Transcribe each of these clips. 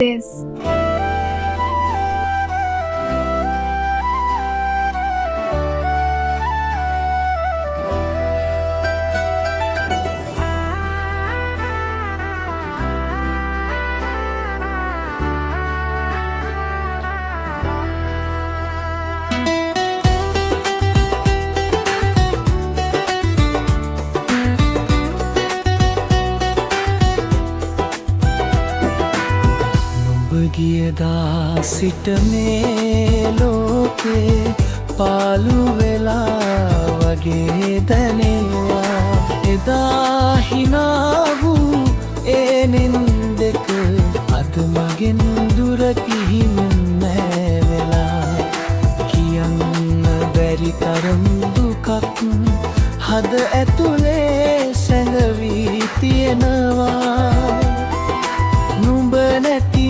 this. ගියදා සිට මේ ලෝකේ පාළු වෙලා වගේ දැනෙනවා එදා හිනා වූ ඒ නින්දක අද මගෙන් දුර කිහිමුන් වෙලා කියන්න බැරි තරම් දුකක් හද ඇතුලේ සැඟවී තියෙනවා නුඹ නැති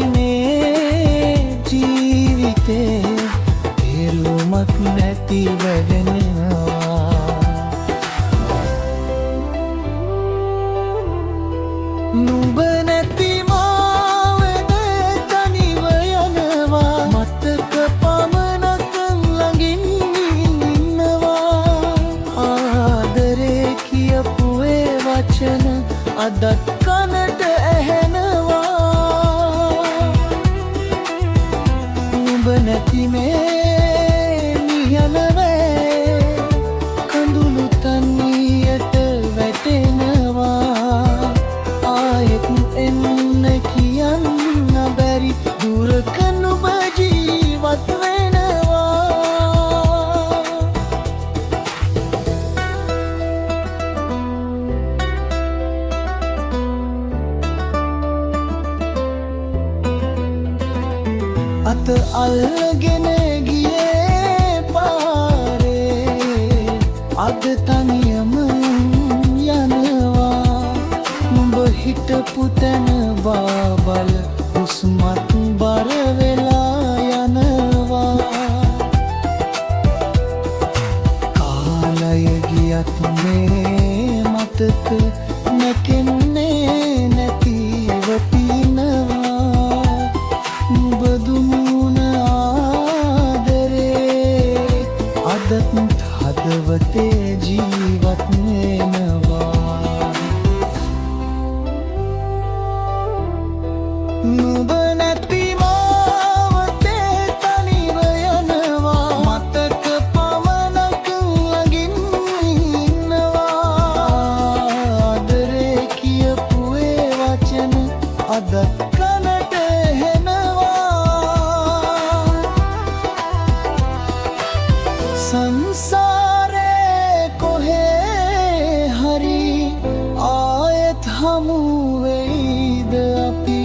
තේරුමක් නැති වැවෙනවා නුඹ නැති මාවද තනිව යනවා මතක පමණක් ළඟින් ඉන්නවා ආදරේ කියපු ඒ වචන අදත් කනට ඇහෙනවා නැති මේ නිහලවේ කඳුළු තනියට වැටෙනවා ආයෙත් එන්න කියන්න බැරි දුරක නුඹ ජීවත් වෙනවා අත අල්ලගෙන ගියේ පාරේ අද තනියම යනවා නුඹ හිටපු තැන බාබල උස්මත් බර වෙලා යනවා කාලය ගියත් මේ මතක නැකෙන්නේ නැතිව පිනවා හදවතේ ජීවත් වෙනවා නුඹ නැති මාවතේ තනිව යනවා මතක පමණක් ළඟින් ඉන්නවා ආදරේ කියපු ඒ වචන අද කනට සංසාරේ කොහේ හරි ආයෙත් හමු වෙයිද අපි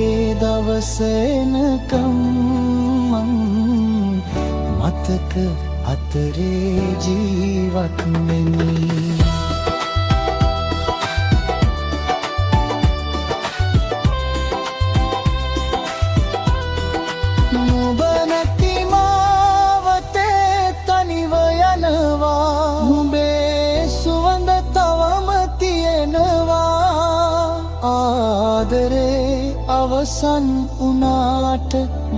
ඒ දවස එනකම් මතක අතරේ ජීවත් වෙමි ආදරේ අවසන් වුණාට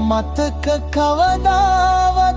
මතක කවදාවත්